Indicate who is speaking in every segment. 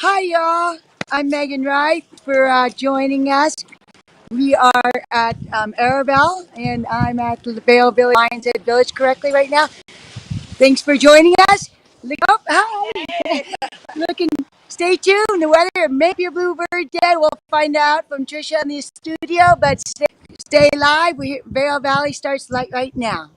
Speaker 1: Hi, y'all. I'm Megan Wright for joining us. We are at Arabelle, and I'm at the Vail Village, Village correctly right now. Thanks for joining us. Look up. Hi. Looking. Stay tuned. The weather may be a bluebird yet. We'll find out from Trisha in the studio, but stay live. Vail Valley starts right now.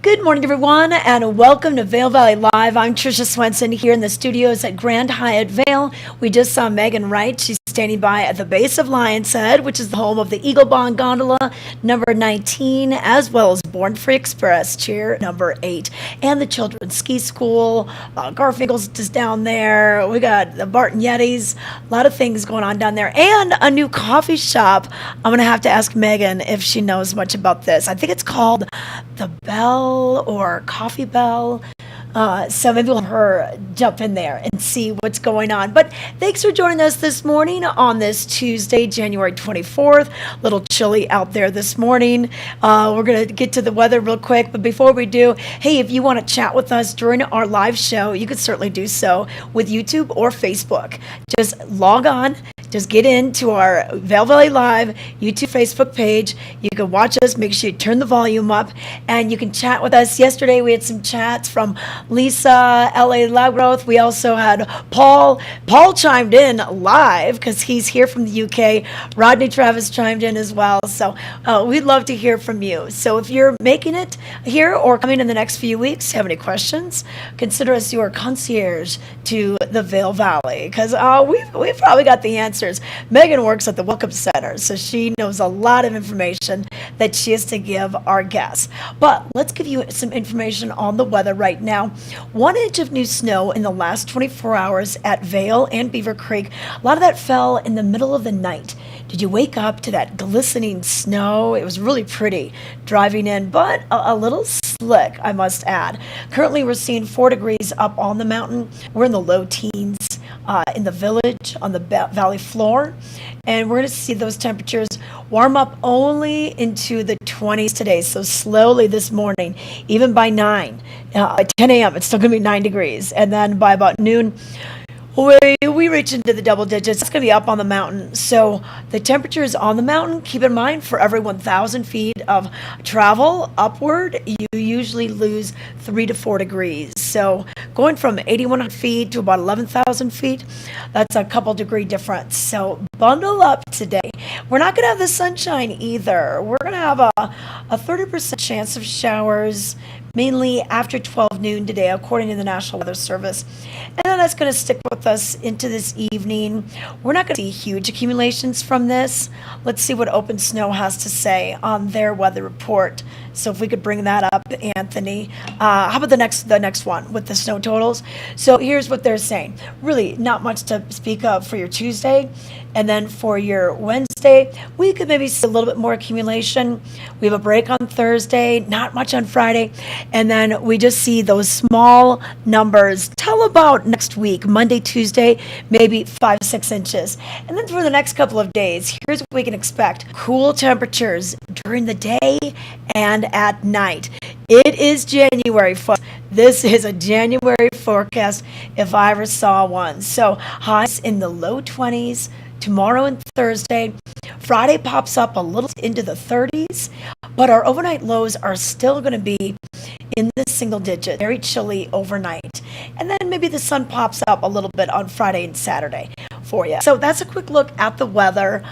Speaker 2: Good morning, everyone, and welcome to Vail Valley Live. I'm Trisha Swenson here in the studios at Grand Hyatt Vail. We just saw Megan Wright. She's standing by at the base of Lion's Head, which is the home of the Eagle Bond Gondola, number 19, as well as Born Free Express, chair number 8, and the Children's Ski School. Garfinkel's just down there. We got the Barton Yetis, a lot of things going on down there, and a new coffee shop. I'm going to have to ask Megan if she knows much about this. I think it's called the Bell or Coffee Bell. So maybe we'll have her jump in there and see what's going on. But thanks for joining us this morning on this Tuesday, January 24th. A little chilly out there this morning. We're going to get to the weather real quick. But before we do, hey, if you want to chat with us during our live show, you could certainly do so with YouTube or Facebook. Just log on. Just get into our Vail Valley Live YouTube, Facebook page. You can watch us. Make sure you turn the volume up, and you can chat with us. Yesterday, we had some chats from Lisa, LA Loudgrowth. We also had Paul. Paul chimed in live because he's here from the UK. Rodney Travis chimed in as well. So we'd love to hear from you. So if you're making it here or coming in the next few weeks, have any questions, consider us your concierge to the Vail Valley, because we've probably got the answers. Megan works at the Welcome Center, so she knows a lot of information that she has to give our guests. But let's give you some information on the weather right now. 1 inch of new snow in the last 24 hours at Vail and Beaver Creek. A lot of that fell in the middle of the night. Did you wake up to that glistening snow? It was really pretty driving in, but a little slick, I must add. Currently, we're seeing 4 degrees up on the mountain. We're in the low teens in the village on the valley floor, and we're going to see those temperatures warm up only into the 20s today. So slowly this morning, even by 10 a.m., it's still going to be 9 degrees, and then by about noon, we reach into the double digits. It's going to be up on the mountain. So the temperatures on the mountain, keep in mind, for every 1,000 feet of travel upward, you usually lose 3 to 4 degrees. So going from 8,100 feet to about 11,000 feet, that's a couple degree difference. So bundle up today. We're not going to have the sunshine either. We're going to have a 30% chance of showers, mainly after 12 noon today, according to the National Weather Service. And then that's going to stick with us into this evening. We're not going to see huge accumulations from this. Let's see what Open Snow has to say on their weather report. So if we could bring that up, Anthony. How about the next one with the snow totals? So here's what they're saying. Really not much to speak of for your Tuesday. And then for your Wednesday, we could maybe see a little bit more accumulation. We have a break on Thursday, not much on Friday. And then we just see those small numbers till about next week, Monday, Tuesday, maybe 5-6 inches. And then for the next couple of days, here's what we can expect. Cool temperatures during the day and at night. It is January, folks. This is a January forecast if I ever saw one. So highs in the low 20s tomorrow and Thursday. Friday pops up a little into the 30s, but our overnight lows are still going to be in the single digit, very chilly overnight. And then maybe the sun pops up a little bit on Friday and Saturday for you. So that's a quick look at the weather.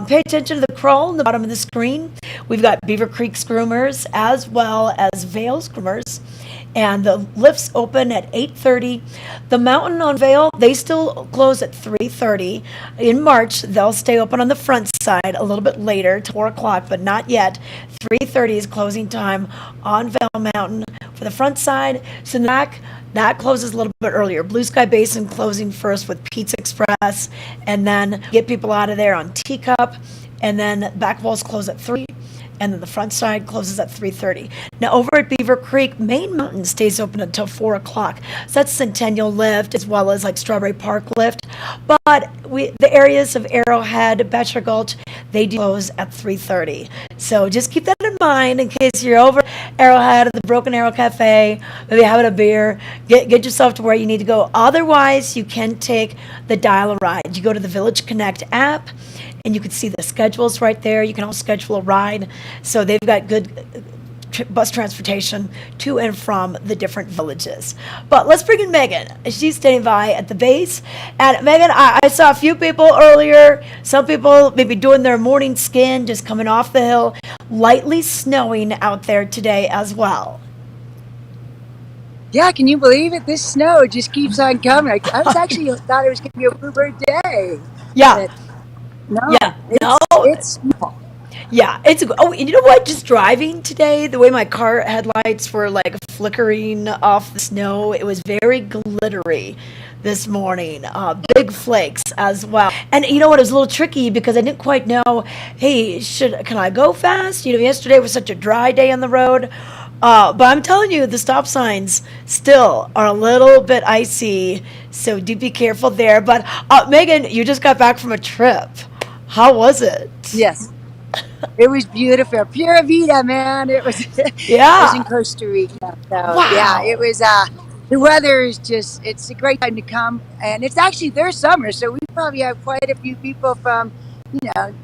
Speaker 2: Pay attention to the crawl on the bottom of the screen. We've got Beaver Creek's groomers as well as Vail's groomers. And the lifts open at 8:30. The mountain on Vail, they still close at 3:30. In March, they'll stay open on the front side a little bit later, to 4 o'clock, but not yet. 3:30 is closing time on Vail Mountain for the front side. So in the back, that closes a little bit earlier. Blue Sky Basin closing first with Pizza Express, and then get people out of there on Teacup. And then back walls close at 3. and then the front side closes at 3:30. Now, over at Beaver Creek, Main Mountain stays open until 4 o'clock. So that's Centennial Lift as well as like Strawberry Park Lift. But the areas of Arrowhead, Bachelor Gulch, they do close at 3:30. So just keep that in mind in case you're over Arrowhead at the Broken Arrow Cafe, maybe having a beer, get yourself to where you need to go. Otherwise, you can take the Dial-A-Ride. You go to the Village Connect app, and you can see the schedules right there. You can also schedule a ride. So they've got good bus transportation to and from the different villages. But let's bring in Megan. She's standing by at the base. And Megan, I saw a few people earlier, some people maybe doing their morning skin, just coming off the hill, lightly snowing out there today as well.
Speaker 1: Yeah, can you believe it? This snow just keeps on coming. I was actually thought it was going to be a bluebird day.
Speaker 2: Yeah.
Speaker 1: But no,
Speaker 2: Yeah. No.
Speaker 1: it's small.
Speaker 2: Yeah, and you know what? Just driving today, the way my car headlights were like flickering off the snow, it was very glittery this morning. Big flakes as well. And you know what? It was a little tricky because I didn't quite know, hey, can I go fast? You know, yesterday was such a dry day on the road. But I'm telling you, the stop signs still are a little bit icy, so do be careful there. But Megan, you just got back from a trip. How was it?
Speaker 1: Yes. It was beautiful. Pura Vida, man. It was
Speaker 2: Yeah.
Speaker 1: it was in Costa Rica. So
Speaker 2: Wow.
Speaker 1: yeah, it was the weather is just it's a great time to come, and it's actually their summer, so we probably have quite a few people from,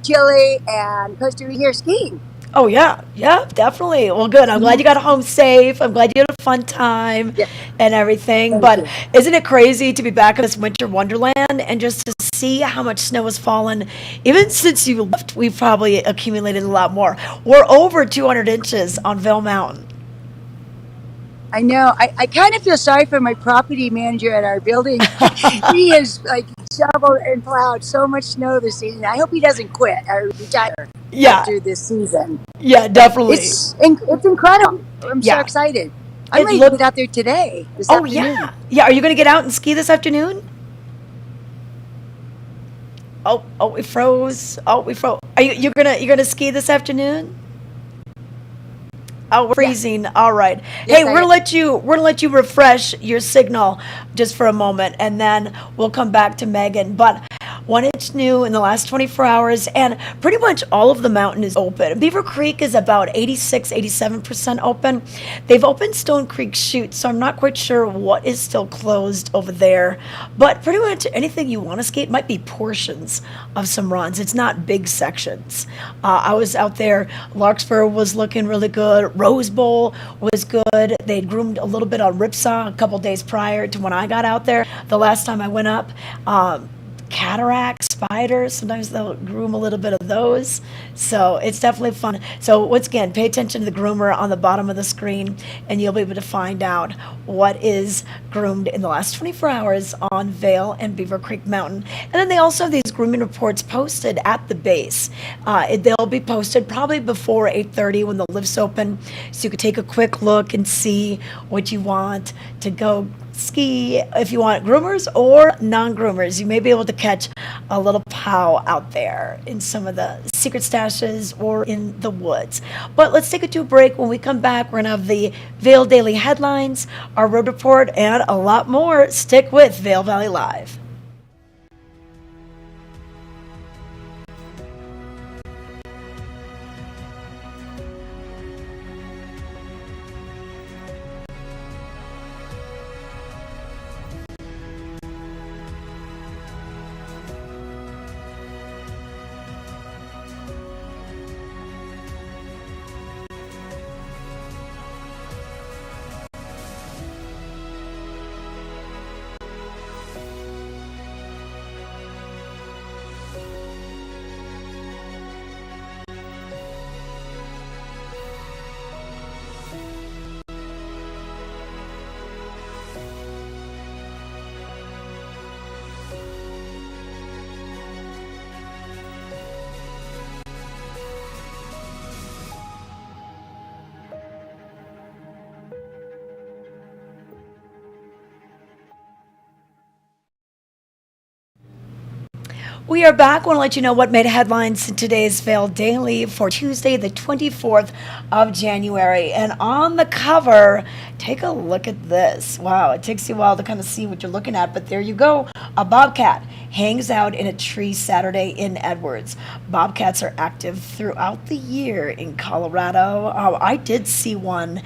Speaker 1: Chile and Costa Rica here skiing.
Speaker 2: Oh, yeah. Yeah, definitely. Well, good. I'm glad you got home safe. I'm glad you had a fun time
Speaker 1: Yeah.
Speaker 2: and everything.
Speaker 1: Thank
Speaker 2: But
Speaker 1: you.
Speaker 2: isn't it crazy to be back in this winter wonderland and just to see how much snow has fallen? Even since you left, we've probably accumulated a lot more. We're over 200 inches on Vail Mountain.
Speaker 1: I know. I kind of feel sorry for my property manager at our building. He has shoveled and plowed so much snow this season. I hope he doesn't quit or retire
Speaker 2: Yeah.
Speaker 1: after this season.
Speaker 2: Yeah, definitely.
Speaker 1: It's incredible. I'm
Speaker 2: Yeah.
Speaker 1: so excited. I'm ready to get out there today. This
Speaker 2: Oh,
Speaker 1: afternoon.
Speaker 2: yeah. Yeah, are you going to get out and ski this afternoon? Oh, we froze. Oh, we froze. You're gonna ski this afternoon? Oh, we're freezing. All right.
Speaker 1: Yes,
Speaker 2: Hey,
Speaker 1: I
Speaker 2: we're
Speaker 1: am.
Speaker 2: gonna let you refresh your signal just for a moment, and then we'll come back to Megan. But 1 inch new in the last 24 hours, and pretty much all of the mountain is open. Beaver Creek is about 86-87% open. They've opened Stone Creek Chute, so I'm not quite sure what is still closed over there. But pretty much anything you want to skate might be portions of some runs. It's not big sections. I was out there. Larkspur was looking really good. Rose Bowl was good. They'd groomed a little bit on Ripsaw a couple days prior to when I got out there. The last time I went up, cataract, spiders, sometimes they'll groom a little bit of those. So it's definitely fun. So once again, pay attention to the groomer on the bottom of the screen, and you'll be able to find out what is groomed in the last 24 hours on Vail and Beaver Creek Mountain. And then they also have these grooming reports posted at the base. They'll be posted probably before 8:30 when the lift's open, so you could take a quick look and see what you want to go ski. If you want groomers or non-groomers, you may be able to catch a little pow out there in some of the secret stashes or in the woods. But let's take it to a break. When we come back, we're gonna have the Vail Daily Headlines, our road report, and a lot more. Stick with Vail Valley Live. We are back. I want to let you know what made headlines in today's Vail Daily for Tuesday, the 24th of January. And on the cover, take a look at this. Wow, it takes you a while to kind of see what you're looking at, but there you go. A bobcat hangs out in a tree Saturday in Edwards. Bobcats are active throughout the year in Colorado. I did see one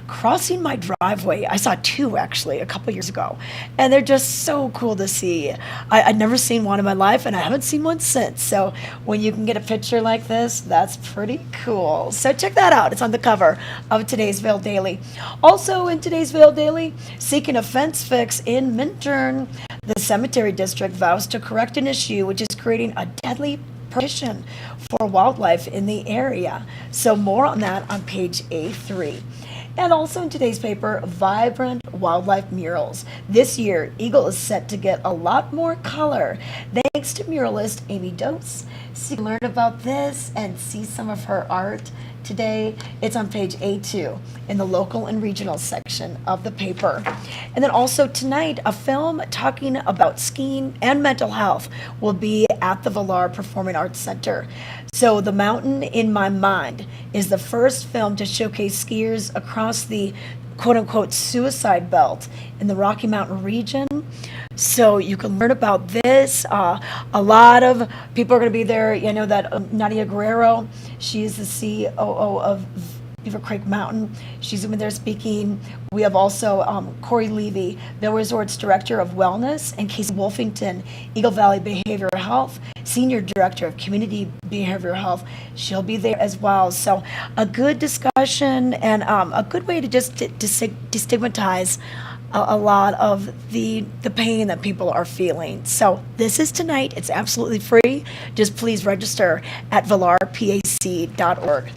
Speaker 2: crossing my driveway. I saw two actually a couple years ago, and they're just so cool to see. I'd never seen one in my life, and I haven't seen one since. So when you can get a picture like this, that's pretty cool. So check that out. It's on the cover of today's Vail Daily. Also in today's Vail Daily, seeking a fence fix in Minturn. The cemetery district vows to correct an issue which is creating a deadly partition for wildlife in the area. So more on that on page A3. And also in today's paper, vibrant wildlife murals. This year, Eagle is set to get a lot more color thanks to muralist Amy Dose. So you can learn about this and see some of her art today. It's on page A2 in the local and regional section of the paper. And then also tonight, a film talking about skiing and mental health will be at the Vail Performing Arts Center. So The Mountain in My Mind is the first film to showcase skiers across the quote-unquote suicide belt in the Rocky Mountain region. So you can learn about this. A lot of people are going to be there. You know that Nadia Guerrero, she is the COO of Beaver Creek Mountain. She's been there speaking. We have also Corey Levy, Vail Resort's Director of Wellness, and Casey Wolfington, Eagle Valley Behavioral Health, Senior Director of Community Behavioral Health. She'll be there as well. So a good discussion and a good way to just destigmatize a lot of the pain that people are feeling. So this is tonight. It's absolutely free. Just please register at valarpac.org.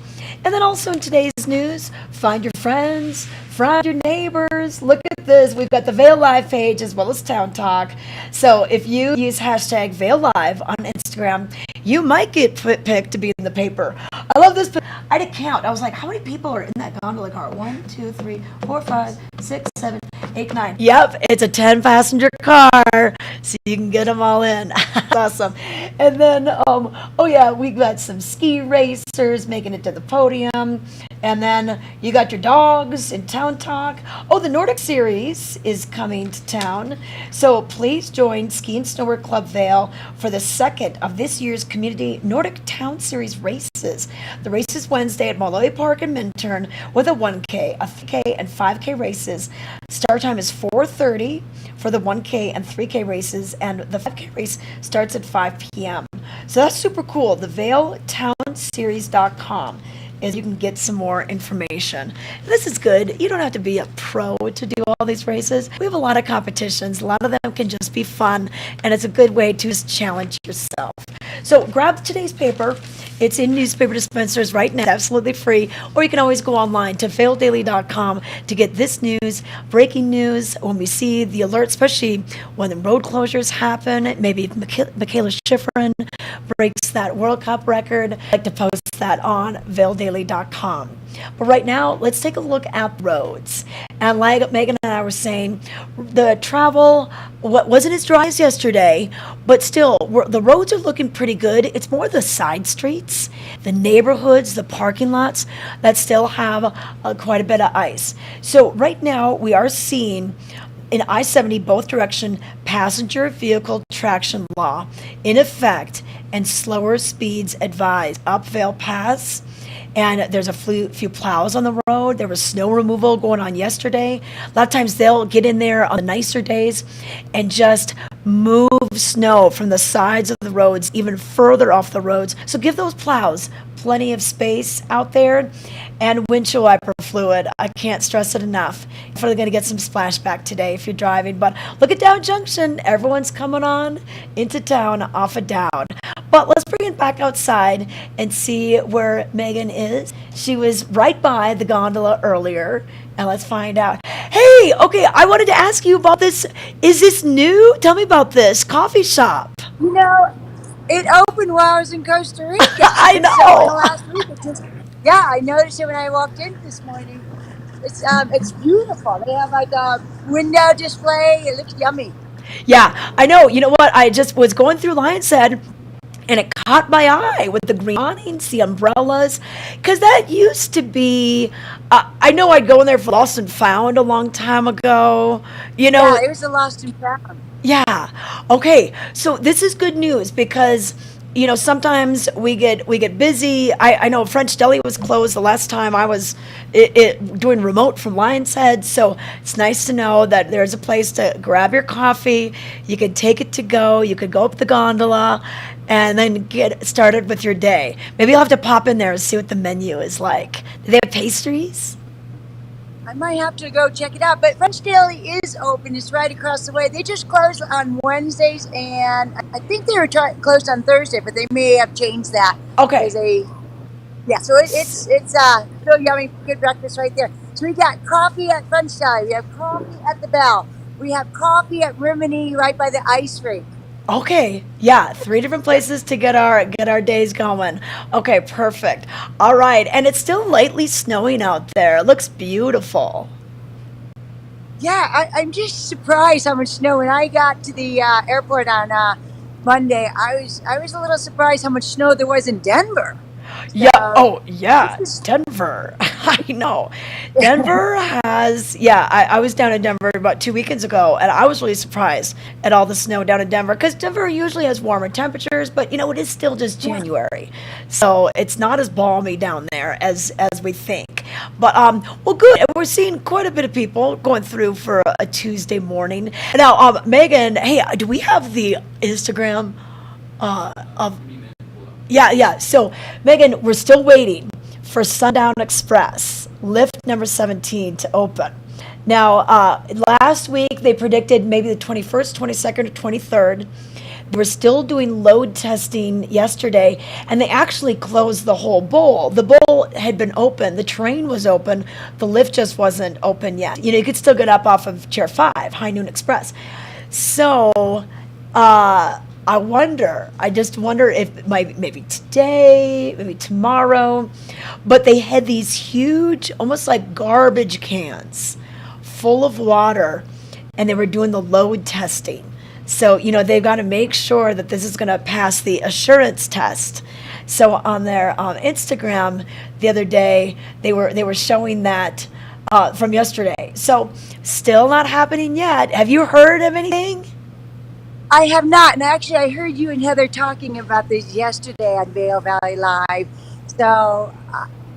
Speaker 2: And then also in today's news, find your friends, find your neighbors. Look at this. We've got the Vail Live page as well as Town Talk. So if you use hashtag Vail Live on Instagram, you might get picked to be in the paper. I love this. I had to count. I was like, how many people are in that gondola car? 1, 2, 3, 4, 5, 6, 7, 8, 9. Yep, it's a 10-passenger car, so you can get them all in. That's awesome. And then, oh yeah, we got some ski racers making it to the podium. And then you got your dogs in Town Talk. Oh, the Nordic Series is coming to town. So please join Ski and Snowboard Club Vail for the second of this year's Community Nordic Town Series races. The race is Wednesday at Molloy Park in Minturn with a 1K, a 3K, and 5K races. Start time is 4:30 for the 1K and 3K races, and the 5K race starts at 5 p.m. So that's super cool. The VailTownSeries.com is you can get some more information. This is good. You don't have to be a pro to do all these races. We have a lot of competitions. A lot of them can just be fun, and it's a good way to just challenge yourself. So grab today's paper. It's in newspaper dispensers right now. It's absolutely free. Or you can always go online to vaildaily.com to get this news, breaking news, when we see the alert, especially when the road closures happen. Maybe if Michaela Schifrin breaks that World Cup record. I like to post that on vaildaily.com. But right now, let's take a look at roads. And like Megan and I were saying, the travel wasn't as dry as yesterday, but still, the roads are looking pretty good. It's more the side streets, the neighborhoods, the parking lots that still have quite a bit of ice. So right now, we are seeing in I-70 both direction passenger vehicle traction law in effect and slower speeds advised up Vail Pass. And there's a few plows on the road. There was snow removal going on yesterday. A lot of times they'll get in there on the nicer days and just move snow from the sides of the roads even further off the roads. So give those plows plenty of space out there. And windshield wiper fluid, I can't stress it enough. You're probably going to get some splashback today if you're driving. But look at Down Junction. Everyone's coming on into town off of Down. But let's bring it back outside and see where Megan is. She was right by the gondola earlier, and let's find out. Hey, okay, I wanted to ask you about this. Is this new? Tell me about this coffee shop.
Speaker 1: You know, it opened while I was in Costa Rica.
Speaker 2: I know.
Speaker 1: So in the last week, I noticed it when I walked in this morning. It's beautiful. They have like a window display. It looks yummy.
Speaker 2: Yeah, I know. You know what? I just was going through Lionshead, and it caught my eye with the green awnings, the umbrellas, because that used to be. I know I'd go in there for lost and found a long time ago. You know,
Speaker 1: Yeah, it was a lost and found.
Speaker 2: yeah. Okay. So this is good news because sometimes we get busy. I know French Deli was closed the last time I was doing remote from Lion's Head. So it's nice to know that there's a place to grab your coffee. You could take it to go. You could go up the gondola and then get started with your day. Maybe you'll have to pop in there and see what the menu is like. Do they have pastries?
Speaker 1: I might have to go check it out. But French Deli is open. It's right across the way. They just close on Wednesdays, and I think they were closed on Thursday, but they may have changed that.
Speaker 2: Okay.
Speaker 1: As a Yeah, so it's still yummy, good breakfast right there. So we got coffee at French Deli. We have coffee at the Bell. We have coffee at Rimini right by the ice rink.
Speaker 2: Okay, yeah, three different places to get our days going. Okay, perfect. All right, and it's still lightly snowing out there. It looks beautiful.
Speaker 1: Yeah, I'm just surprised how much snow. When I got to the airport on Monday, I was a little surprised how much snow there was in Denver.
Speaker 2: Yeah.
Speaker 1: So
Speaker 2: Oh, yeah.
Speaker 1: this is
Speaker 2: Denver. I know. Denver has, yeah, I was down in Denver about 2 weekends ago, and I was really surprised at all the snow down in Denver because Denver usually has warmer temperatures, but it is still just
Speaker 1: yeah.
Speaker 2: January. So it's not as balmy down there as we think. But, well, good. And we're seeing quite a bit of people going through for a Tuesday morning. Now, Megan, hey, do we have the Instagram of yeah, yeah. So, Megan, we're still waiting for Sundown Express, lift number 17, to open. Now, last week they predicted maybe the 21st, 22nd, or 23rd. They were still doing load testing yesterday, and they actually closed the whole bowl. The bowl had been open, the train was open, the lift just wasn't open yet. You could still get up off of Chair 5, High Noon Express. So, I just wonder if it might, maybe today, maybe tomorrow, but they had these huge, almost like garbage cans full of water, and they were doing the load testing. So, they've got to make sure that this is going to pass the assurance test. So on their Instagram the other day, they were showing that from yesterday. So still not happening yet. Have you heard of anything?
Speaker 1: I have not, and actually, I heard you and Heather talking about this yesterday on Vail Valley Live. So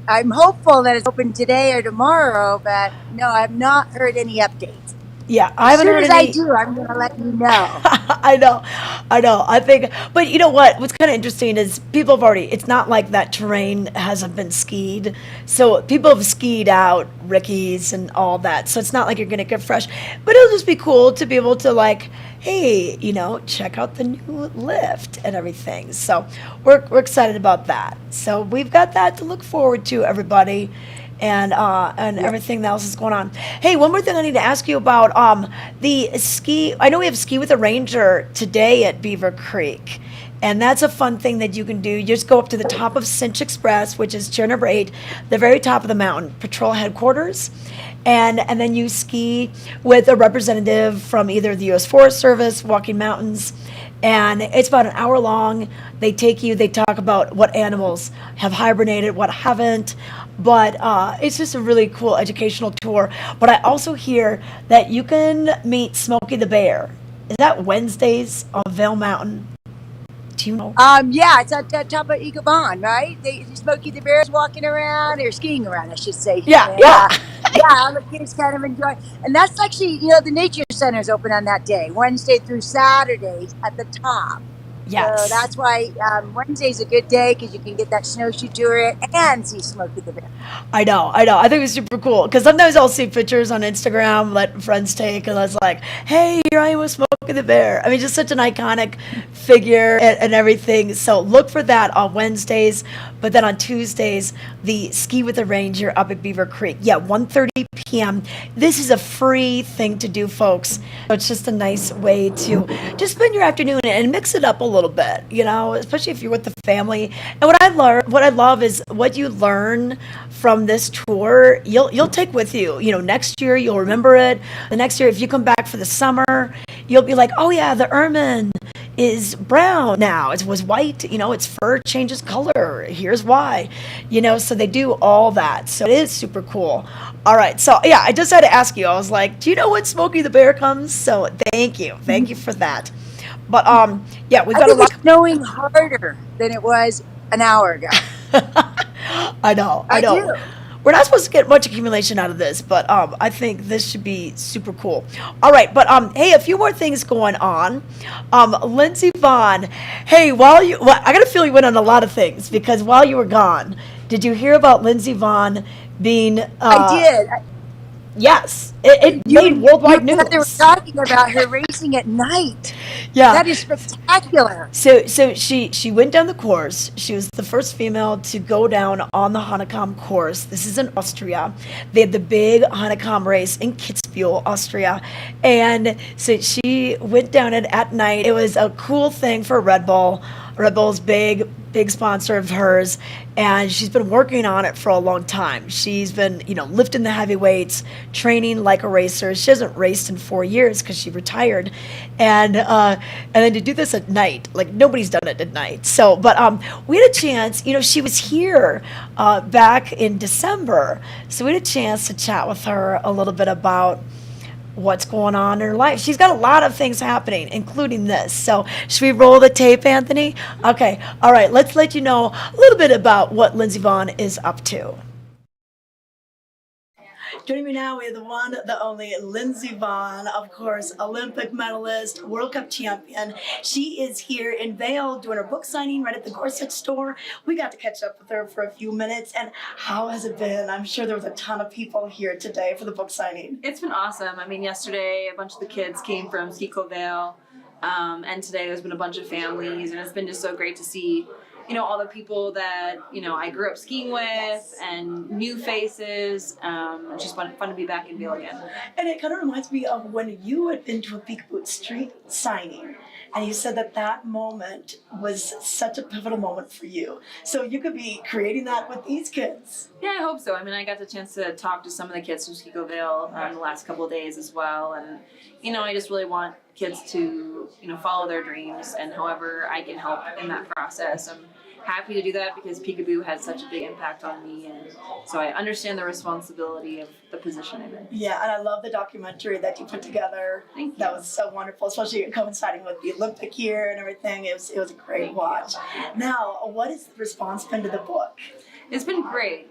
Speaker 1: I'm hopeful that it's open today or tomorrow, but no, I have not heard any updates.
Speaker 2: Yeah, I
Speaker 1: As
Speaker 2: haven't
Speaker 1: soon
Speaker 2: heard
Speaker 1: as I
Speaker 2: any.
Speaker 1: do, I'm going to let you know.
Speaker 2: I know, I know. I think, but you know what? What's kind of interesting is people have already. It's not like that terrain hasn't been skied, so people have skied out Ricky's and all that. So it's not like you're going to get fresh. But it'll just be cool to be able to hey, check out the new lift and everything. So we're excited about that. So we've got that to look forward to, everybody. And
Speaker 1: Yeah.
Speaker 2: everything else is going on. Hey, one more thing I need to ask you about the ski. I know we have Ski with a Ranger today at Beaver Creek, and that's a fun thing that you can do. You just go up to the top of Cinch Express, which is chair number 8, the very top of the mountain, patrol headquarters, and then you ski with a representative from either the U.S. Forest Service, Walking Mountains, and it's about an hour long. They talk about what animals have hibernated, what haven't, but it's just a really cool educational tour. But I also hear that you can meet Smokey the Bear. Is that Wednesdays on Vail Mountain? Do you know?
Speaker 1: Yeah, it's at the top of Eagle Bond, right? Smokey the Bear's walking around, or skiing around, I should say.
Speaker 2: Yeah,
Speaker 1: And
Speaker 2: yeah.
Speaker 1: yeah, all the kids kind of enjoy. And that's actually, the nature center is open on that day, Wednesday through Saturdays at the top. So
Speaker 2: Yes.
Speaker 1: that's why Wednesday's a good day because you can get that snowshoe tour and see Smokey the Bear.
Speaker 2: I know. I think it's super cool because sometimes I'll see pictures on Instagram, let friends take, and it's like, hey, here I am with Smokey the Bear. I mean, just such an iconic figure and everything. So look for that on Wednesdays, but then on Tuesdays, the Ski with a Ranger up at Beaver Creek. Yeah, 1:30 p.m. This is a free thing to do, folks. So it's just a nice way to just spend your afternoon and mix it up a little bit, especially if you're with the family. And what I love is what you learn from this tour, you'll take with you. Next year you'll remember it. The next year, if you come back for the summer, you'll be like, oh yeah, the Ermine is brown now. It was white, its fur changes color. Here's why, so they do all that. So it is super cool. All right. So yeah, I just had to ask you. I was like, do you know when Smokey the Bear comes? So thank you. Thank you for that. But yeah, we've
Speaker 1: I
Speaker 2: got a
Speaker 1: think
Speaker 2: lot.
Speaker 1: it's snowing harder than it was an hour ago.
Speaker 2: I know, I
Speaker 1: I do.
Speaker 2: know. We're not supposed to get much accumulation out of this, but I think this should be super cool. All right, but hey, a few more things going on. Lindsey Vonn, hey, I got to feel you went on a lot of things because while you were gone, did you hear about Lindsey Vonn being?
Speaker 1: I did.
Speaker 2: Yes, it
Speaker 1: You
Speaker 2: made
Speaker 1: and
Speaker 2: worldwide
Speaker 1: Heather were
Speaker 2: news.
Speaker 1: talking about her racing at night.
Speaker 2: Yeah.
Speaker 1: That is spectacular.
Speaker 2: So she went down the course. She was the first female to go down on the Hahnenkamm course. This is in Austria. They had the big Hahnenkamm race in Kitzbühel, Austria, and so she went down it at night. It was a cool thing for Red Bull. Red Bull's big sponsor of hers, and she's been working on it for a long time. She's been, lifting the heavy weights, training like a racer. She hasn't raced in 4 years because she retired, and then to do this at night, like nobody's done it at night. So, but we had a chance. She was here back in December, so we had a chance to chat with her a little bit about what's going on in her life. She's got a lot of things happening, including this. So, should we roll the tape, Anthony? Okay. All right. Let's let you know a little bit about what Lindsey Vonn is up to. Joining me now, we have the one, the only Lindsey Vonn, of course, Olympic medalist, World Cup champion. She is here in Vail doing her book signing right at the Gorsuch store. We got to catch up with her for a few minutes. And how has it been? I'm sure there was a ton of people here today for the book signing.
Speaker 3: It's been awesome. I mean, yesterday a bunch of the kids came from Vail, and today there's been a bunch of families, and it's been just so great to see all the people that, I grew up skiing with and new faces. It's just fun to be back in Vail again.
Speaker 2: And it kind of reminds me of when you had been to a Peekaboo Street signing, and you said that moment was such a pivotal moment for you. So you could be creating that with these kids.
Speaker 3: Yeah, I hope so. I mean, I got the chance to talk to some of the kids from Vail the last couple of days as well. And, I just really want kids to, follow their dreams, and however I can help in that process. I'm happy to do that because Peekaboo had such a big impact on me, and so I understand the responsibility of the position I'm in.
Speaker 2: Yeah, and I love the documentary that you put together.
Speaker 3: Thank you.
Speaker 2: That was so wonderful, especially coinciding with the Olympic year and everything. It was a great watch. Now, what has the response been to the book?
Speaker 3: It's been great.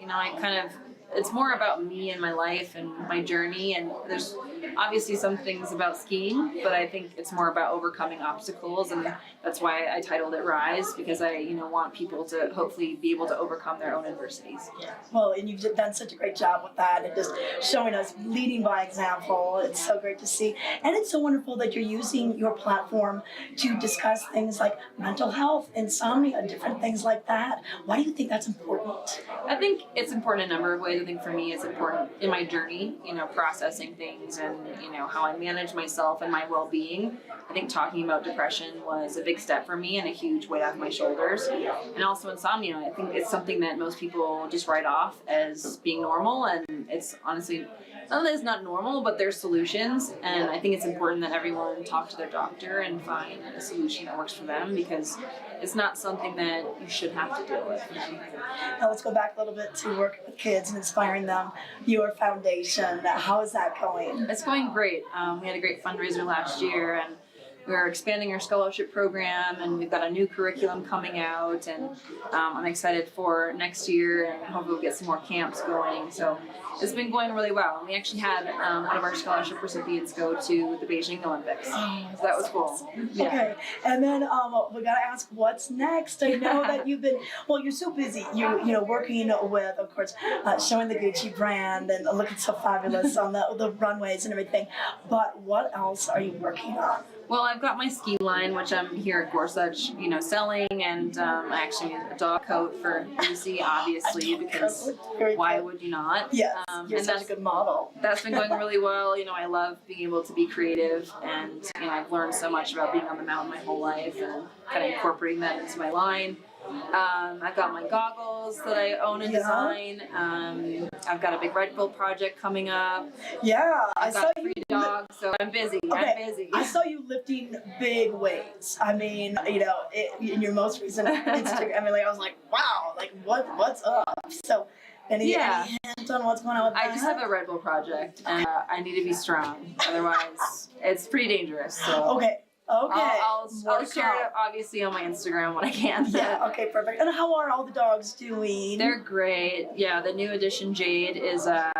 Speaker 3: It's more about me and my life and my journey, and there's obviously some things about skiing, but I think it's more about overcoming obstacles, and that's why I titled it Rise, because I want people to hopefully be able to overcome their own adversities.
Speaker 2: Well, and you've done such a great job with that and just showing us leading by example. It's so great to see. And it's so wonderful that you're using your platform to discuss things like mental health, insomnia, different things like that. Why do you think that's important?
Speaker 3: I think it's important in a number of ways. I think for me it's important in my journey, processing things and, how I manage myself and my well-being. I think talking about depression was a big step for me and a huge weight off my shoulders. And also insomnia. I think it's something that most people just write off as being normal, and it's honestly, not that it's not normal, but there's solutions, and I think it's important that everyone talk to their doctor and find a solution that works for them, because it's not something that you should have to deal with.
Speaker 2: Now let's go back a little bit to working with kids and inspiring them. Your foundation, how is that going?
Speaker 3: It's going great. We had a great fundraiser last year, and we're expanding our scholarship program, and we've got a new curriculum coming out, and I'm excited for next year, and hopefully we'll get some more camps going. So it's been going really well. And we actually had one of our scholarship recipients go to the Beijing Olympics. So that was cool. Yeah.
Speaker 2: Okay, and then we gotta ask, what's next? I know that you've been, you're so busy. You're working with, of course, showing the Gucci brand and looking so fabulous on the runways and everything. But what else are you working on?
Speaker 3: Well, I've got my ski line, which I'm here at Gorsuch, selling, and I actually made a dog coat for Lucy, obviously, because why would you not?
Speaker 2: Yes, you're
Speaker 3: and
Speaker 2: such a good model.
Speaker 3: That's been going really well. I love being able to be creative, and I've learned so much about being on the mountain my whole life, and kind of incorporating that into my line. I've got my goggles that I own and
Speaker 2: Yeah.
Speaker 3: design. I've got a big Red Bull project coming up.
Speaker 2: Yeah, I
Speaker 3: I've
Speaker 2: saw
Speaker 3: got
Speaker 2: you.
Speaker 3: 3 dogs, so I'm busy.
Speaker 2: Okay,
Speaker 3: I'm busy.
Speaker 2: I saw you lifting big weights. I mean, in your most recent Instagram, I mean, like, I was like, wow, like what's up? So, any hint on what's going on with that?
Speaker 3: I just have a Red Bull project, and I need to be strong. Otherwise, it's pretty dangerous. So
Speaker 2: Okay.
Speaker 3: I'll
Speaker 2: More to
Speaker 3: share
Speaker 2: come.
Speaker 3: it obviously on my Instagram when I can.
Speaker 2: Yeah. Okay. Perfect. And how are all the dogs doing?
Speaker 3: They're great. Yeah, the new addition Jade is a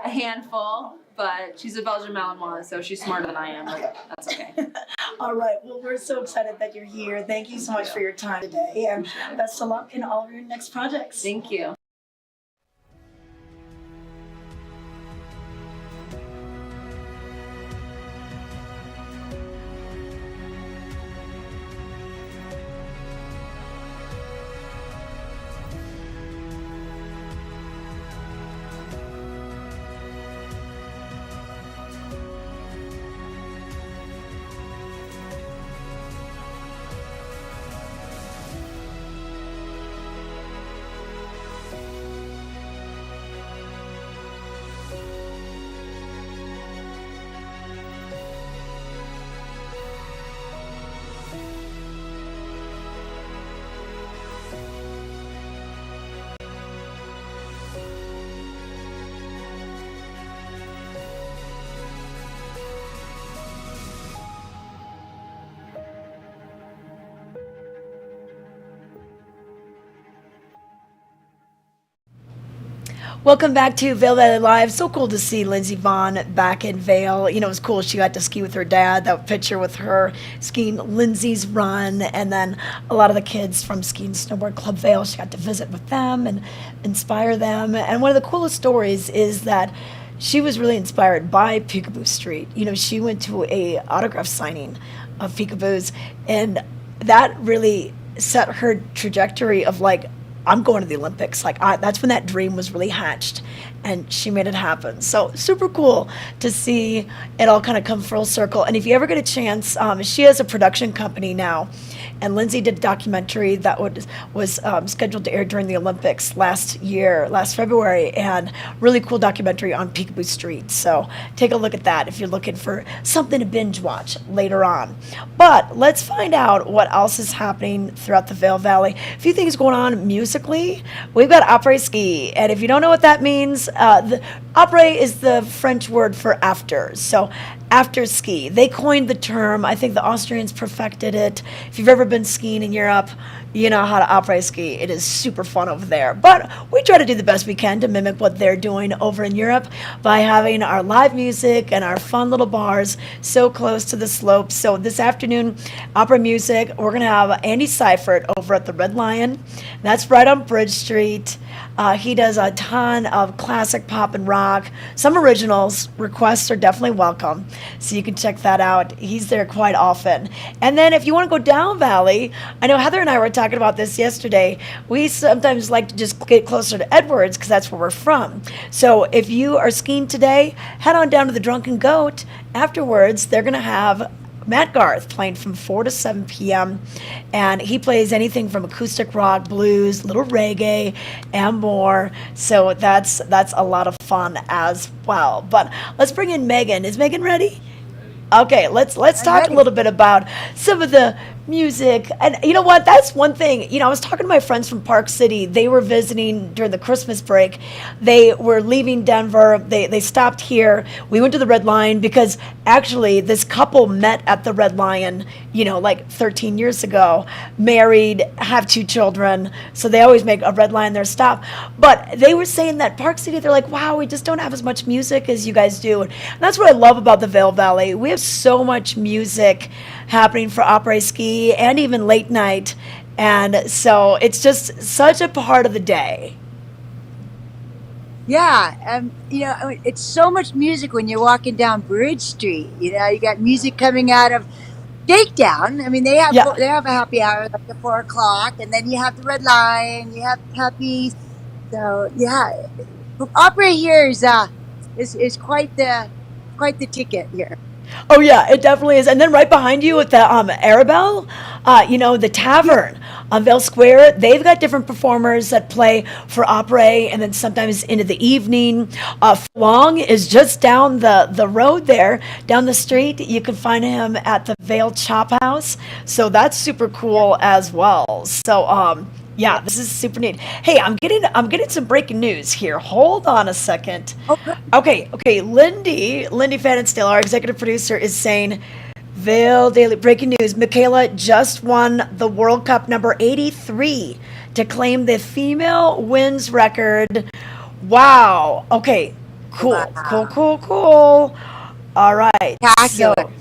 Speaker 3: handful, but she's a Belgian Malinois, so she's smarter than I am. But that's okay.
Speaker 2: All right. Well, we're so excited that you're here. Thank you so much for your time today, and best of luck in all of your next projects.
Speaker 3: Thank you.
Speaker 2: Welcome back to Vail Valley Live. So cool to see Lindsey Vonn back in Vail. You know, it was cool. She got to ski with her dad. That picture with her skiing Lindsey's run, and then a lot of the kids from Skiing Snowboard Club Vail. She got to visit with them and inspire them. And one of the coolest stories is that she was really inspired by Peekaboo Street. You know, she went to a autograph signing of Peekaboo's, and that really set her trajectory of like, I'm going to the Olympics. Like that's when that dream was really hatched, and she made it happen. So super cool to see it all kind of come full circle. And if you ever get a chance, she has a production company now, and Lindsey did a documentary that was scheduled to air during the Olympics last February, and really cool documentary on Peekaboo Street. So take a look at that if you're looking for something to binge watch later on. But let's find out what else is happening throughout the Vail Valley. A few things going on musically. We've got après ski, and if you don't know what that means, the après is the French word for after. So after ski, they coined the term. I think the Austrians perfected it. If you've ever been skiing in Europe, you know how to après ski. It is super fun over there. But we try to do the best we can to mimic what they're doing over in Europe by having our live music and our fun little bars so close to the slopes. So this afternoon, opera music, we're going to have Andy Seifert over at the Red Lion. That's right on Bridge Street. He does a ton of classic pop and rock. Some originals. Requests are definitely welcome. So you can check that out. He's there quite often. And then if you want to go down Valley, I know Heather and I were talking about this yesterday. We sometimes like to just get closer to Edwards because that's where we're from. So if you are skiing today, head on down to the Drunken Goat. Afterwards, they're going to have Matt Garth playing from 4 to 7 p.m. And he plays anything from acoustic rock, blues, little reggae, and more. So that's a lot of fun as well. But let's bring in Megan. Is Megan ready? Okay, let's talk a little bit about some of the music. And you know what? That's one thing. You know, I was talking to my friends from Park City. They were visiting during the Christmas break. They were leaving Denver. They stopped here. We went to the Red Lion because actually this couple met at the Red Lion, you know, like 13 years ago, married, have 2 children. So they always make a Red Lion their stop. But they were saying that Park City, they're like, wow, we just don't have as much music as you guys do. And that's what I love about the Vail Valley. We have so much music happening for après ski and even late night, and so it's just such a part of the day.
Speaker 1: Yeah, you know, it's so much music when you're walking down Bridge Street. You know, you got music coming out of Shakedown. I mean, they have
Speaker 2: Yeah.
Speaker 1: they have a happy hour like at 4 o'clock, and then you have the Red Lion, you have Happy. So yeah, opera here is quite the ticket here.
Speaker 2: Oh yeah, it definitely is. And then right behind you at the Arabelle, you know, the tavern. on Vail Square. They've got different performers that play for opera and then sometimes into the evening. Long is just down the road there, down the street. You can find him at the Vail Chop House. So that's super cool as well. So, yeah, this is super neat. Hey, I'm getting some breaking news here. Hold on a second.
Speaker 1: Okay.
Speaker 2: Okay. Lindy Fanninstill, our executive producer, is saying, Vail Daily breaking news. Michaela just won the World Cup number 83 to claim the female wins record. Wow. Okay. Cool.
Speaker 1: Wow.
Speaker 2: Cool. All right. So
Speaker 1: Spectacular.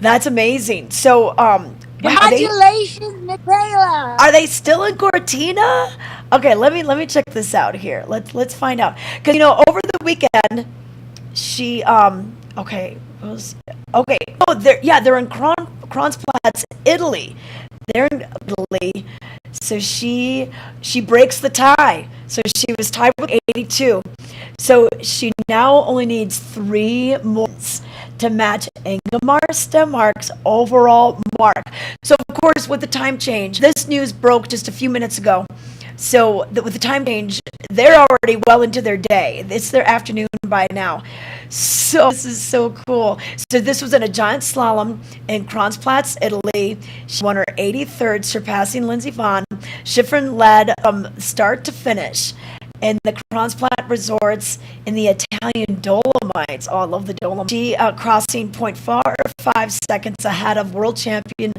Speaker 2: that's amazing. So,
Speaker 1: Congratulations, Michaela.
Speaker 2: are they still in Cortina? Okay, let me check this out here. Let's find out. Because over the weekend, she okay, okay. Oh, they're in Kronsplatz, Italy. They're in Italy. So she breaks the tie. So she was tied with 82. So she now only needs 3 more to match Ingemar Stenmark's overall mark. So of course, with the time change, this news broke just a few minutes ago. So with the time change, they're already well into their day. It's their afternoon by now. So this is so cool. So this was in a giant slalom in Kronsplatz, Italy. She won her 83rd, surpassing Lindsey Vonn. Schifrin led from start to finish in the Kronsplatz resorts in the Italian Dolomites. Oh, I love the Dolomites. She crossing 0.45 seconds ahead of world champion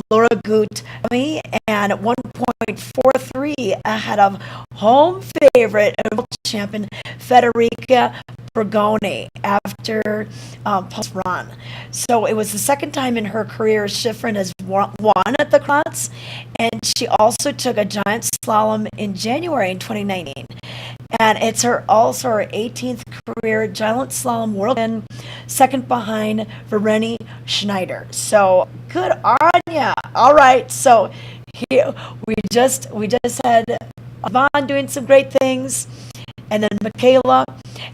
Speaker 2: Laura Guttami and 1.43 ahead of home favorite and world champion Federica Bergoni after post run. So it was the second time in her career Schifrin has won at the Kronz, and she also took a giant slalom in January in 2019. And it's also her 18th career giant slalom world win, second behind Verena Schneider. So good on ya. All right, so here we just had Vonn doing some great things, and then Michaela,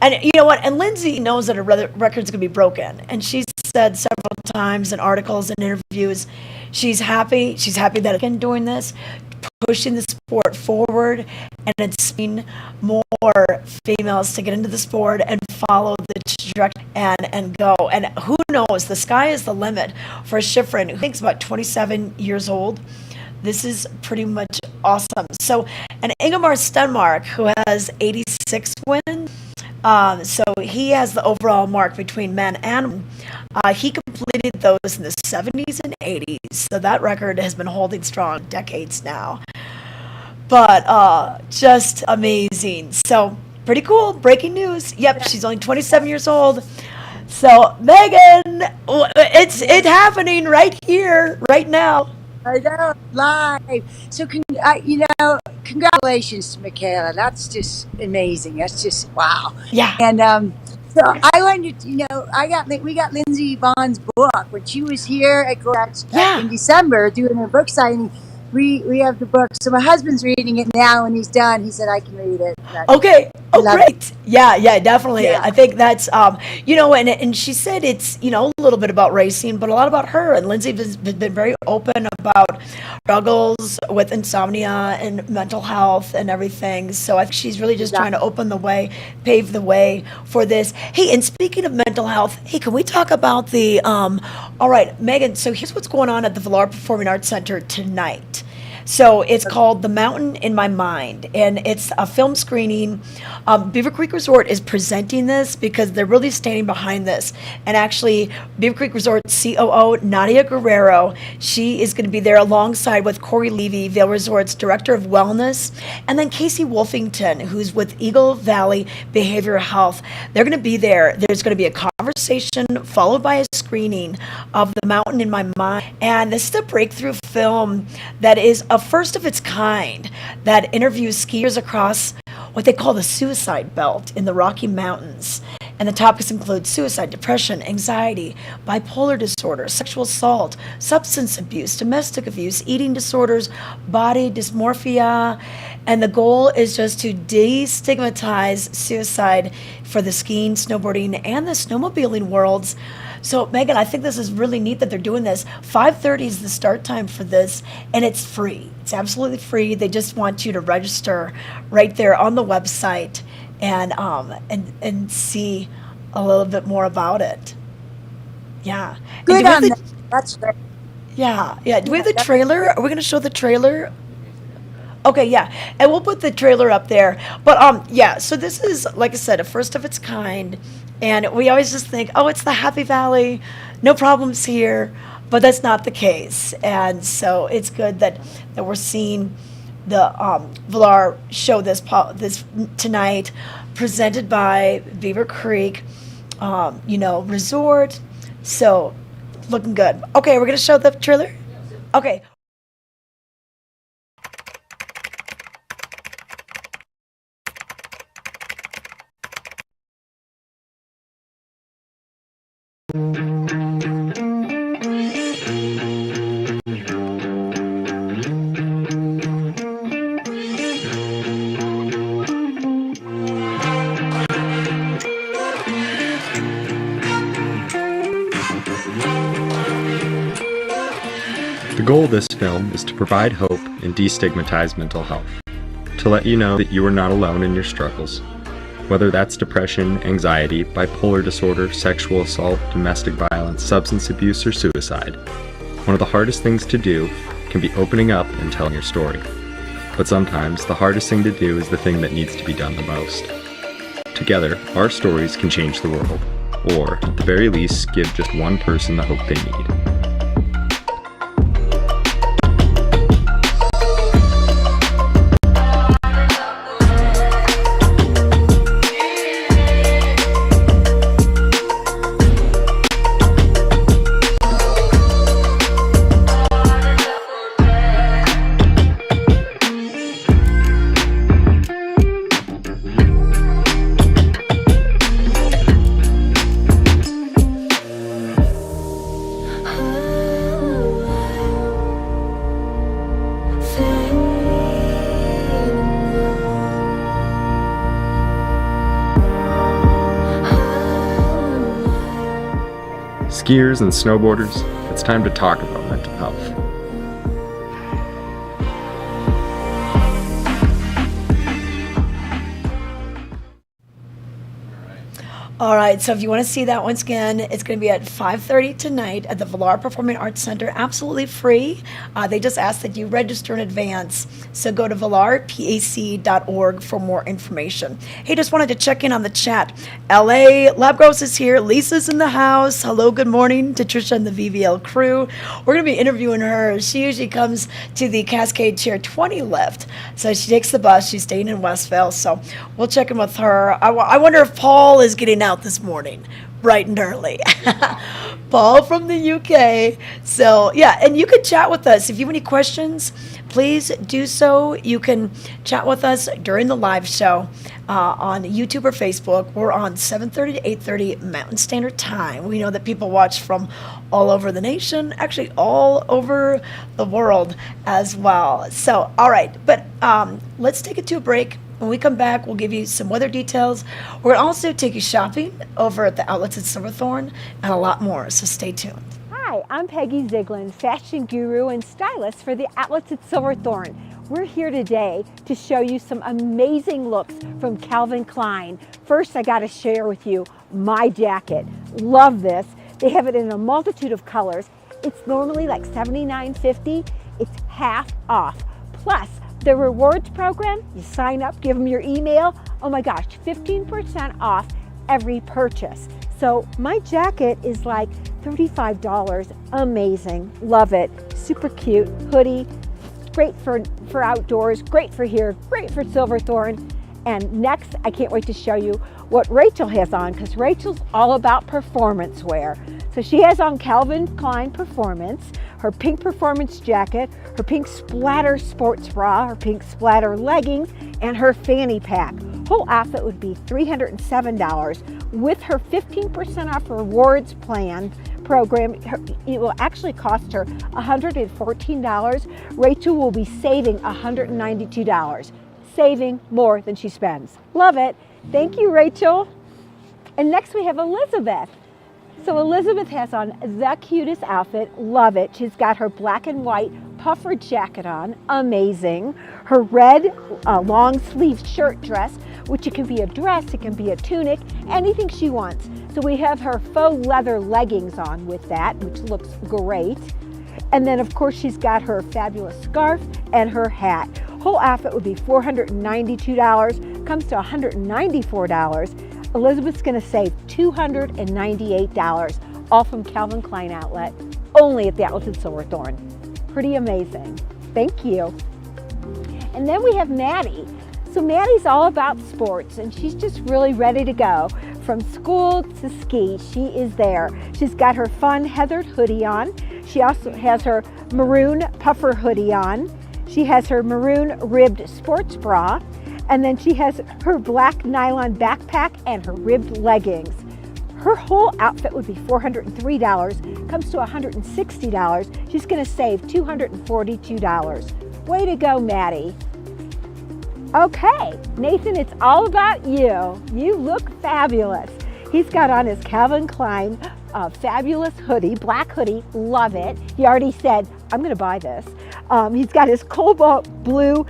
Speaker 2: and you know what? And Lindsey knows that her record's gonna be broken, and she's said several times in articles and interviews, she's happy that again doing this, pushing the sport forward, and it's seen more females to get into the sport and follow the trajectory and go. And who knows? The sky is the limit for Schifrin, who thinks about 27 years old. This is pretty much awesome. So, and Ingemar Stenmark, who has 86 wins, so he has the overall mark between men and women. He completed those in the 70s and 80s, so that record has been holding strong decades now. But just amazing. So pretty cool. Breaking news. Yep, she's only 27 years old. So Megan, it's happening right here, right now.
Speaker 1: I know, live. So, congratulations to Michaela. That's just amazing. That's just wow.
Speaker 2: Yeah.
Speaker 1: And so I wanted to, we got Lindsey Vonn's book when she was here at Gorat's
Speaker 2: Yeah.
Speaker 1: in December doing her book signing. We have the book. So my husband's reading it now, and he's done. He said I can read it.
Speaker 2: Okay. Oh,
Speaker 1: love
Speaker 2: great. Yeah, definitely.
Speaker 1: Yeah.
Speaker 2: I think that's, and she said it's, a little bit about racing, but a lot about her. And Lindsey has been very open about struggles with insomnia and mental health and everything. So I think she's really just trying to open the way, pave the way for this. Hey, and speaking of mental health, hey, can we talk about the, all right, Megan, so here's what's going on at the Villar Performing Arts Center tonight. So it's called The Mountain in My Mind, and it's a film screening. Beaver Creek Resort is presenting this because they're really standing behind this. And actually, Beaver Creek Resort COO Nadia Guerrero, she is going to be there alongside with Corey Levy, Vail Resort's Director of Wellness, and then Casey Wolfington, who's with Eagle Valley Behavioral Health. They're going to be there. There's going to be a conversation followed by a screening of The Mountain in My Mind. And this is a breakthrough film that is a first of its kind that interviews skiers across what they call the suicide belt in the Rocky Mountains. And the topics include suicide, depression, anxiety, bipolar disorder, sexual assault, substance abuse, domestic abuse, eating disorders, body dysmorphia. And the goal is just to destigmatize suicide for the skiing, snowboarding, and the snowmobiling worlds So Megan, I think this is really neat that they're doing this. 5:30 is the start time for this, and it's free. It's absolutely free. They just want you to register right there on the website and see a little bit more about it. Yeah. And
Speaker 1: Good
Speaker 2: do we have
Speaker 1: on
Speaker 2: the,
Speaker 1: them. That's great.
Speaker 2: yeah. Do we have the
Speaker 1: That's
Speaker 2: trailer? Are we going to show the trailer? Okay, yeah, and we'll put the trailer up there. But yeah. So this is, like I said, a first of its kind, and we always just think, oh, it's the Happy Valley, no problems here, but that's not the case. And so it's good that we're seeing the Villar show this tonight, presented by Beaver Creek, Resort. So looking good. Okay, we're gonna show the trailer. Okay.
Speaker 4: The goal of this film is to provide hope and destigmatize mental health, to let you know that you are not alone in your struggles, whether that's depression, anxiety, bipolar disorder, sexual assault, domestic violence, substance abuse, or suicide. One of the hardest things to do can be opening up and telling your story. But sometimes the hardest thing to do is the thing that needs to be done the most. Together, our stories can change the world, or at the very least, give just one person the hope they need. Skiers and snowboarders, it's time to talk about mental health.
Speaker 2: All right, so if you want to see that once again, it's going to be at 5:30 tonight at the Villar Performing Arts Center, absolutely free. They just ask that you register in advance, so go to villarpac.org for more information. Hey, just wanted to check in on the chat. LA, Lab Gross is here, Lisa's in the house. Hello, good morning to Trisha and the VVL crew. We're going to be interviewing her. She usually comes to the Cascade Chair 20 lift, so she takes the bus. She's staying in West Vail, so we'll check in with her. I wonder if Paul is getting out this morning, bright and early. Paul from the UK. So, yeah, and you can chat with us. If you have any questions, please do so. You can chat with us during the live show on YouTube or Facebook. We're on 7:30 to 8:30 Mountain Standard Time. We know that people watch from all over the nation, actually all over the world as well. So, all right, but let's take it to a break. When we come back, we'll give you some weather details. We're going to also take you shopping over at the outlets at Silverthorne and a lot more, so stay tuned.
Speaker 5: Hi, I'm Peggy Ziegler, fashion guru and stylist for the outlets at Silverthorne. We're here today to show you some amazing looks from Calvin Klein. First, I got to share with you my jacket. Love this. They have it in a multitude of colors. It's normally like $79.50. It's half off. Plus, the rewards program, you sign up, give them your email. Oh my gosh, 15% off every purchase. So my jacket is like $35. Amazing. Love it. Super cute. Hoodie. Great for outdoors. Great for here. Great for Silverthorne. And next, I can't wait to show you what Rachel has on, because Rachel's all about performance wear. So she has on Calvin Klein Performance, her pink performance jacket, her pink splatter sports bra, her pink splatter leggings, and her fanny pack. Whole outfit would be $307. With her 15% off rewards plan program, it will actually cost her $114. Rachel will be saving $192. Saving more than she spends. Love it. Thank you, Rachel. And next we have Elizabeth. So Elizabeth has on the cutest outfit, love it. She's got her black and white puffer jacket on, amazing. Her red long sleeve shirt dress, which it can be a dress, it can be a tunic, anything she wants. So we have her faux leather leggings on with that, which looks great. And then of course she's got her fabulous scarf and her hat. Whole outfit would be $492, comes to $194. Elizabeth's gonna save $298, all from Calvin Klein outlet, only at the Outlets at Silverthorne. Pretty amazing. Thank you. And then we have Maddie. So Maddie's all about sports and she's just really ready to go. From school to ski, she is there. She's got her fun heathered hoodie on. She also has her maroon puffer hoodie on. She has her maroon ribbed sports bra. And then she has her black nylon backpack and her ribbed leggings. Her whole outfit would be $403, comes to $160. She's gonna save $242. Way to go, Maddie. Okay, Nathan, it's all about you. You look fabulous. He's got on his Calvin Klein fabulous hoodie, black hoodie, love it. He already said, I'm gonna buy this. He's got his cobalt blue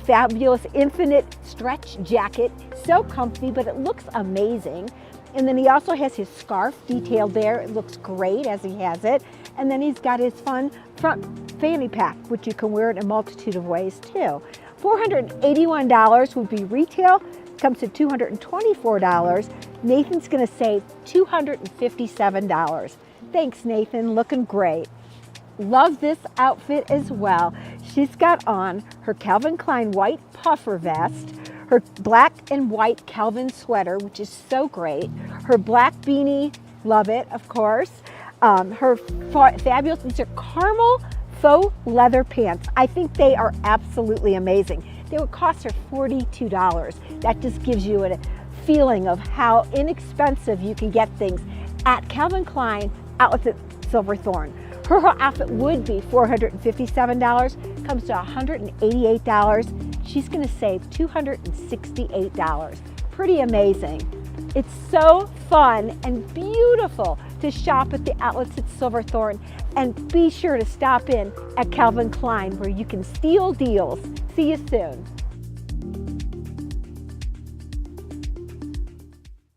Speaker 5: fabulous infinite stretch jacket, so comfy, but it looks amazing. And then he also has his scarf detailed there. It looks great as he has it. And then he's got his fun front fanny pack, which you can wear in a multitude of ways too. $481 would be retail, comes to $224. Nathan's gonna save $257. Thanks, Nathan, looking great. Love this outfit as well. She's got on her Calvin Klein white puffer vest, her black and white Calvin sweater, which is so great, her black beanie, love it, of course, her fabulous, these are caramel faux leather pants. I think they are absolutely amazing. They would cost her $42. That just gives you a feeling of how inexpensive you can get things at Calvin Klein Outlets at Silverthorne. Her whole outfit would be $457, comes to $188. She's gonna save $268. Pretty amazing. It's so fun and beautiful to shop at the Outlets at Silverthorne, and be sure to stop in at Calvin Klein where you can steal deals. See you soon.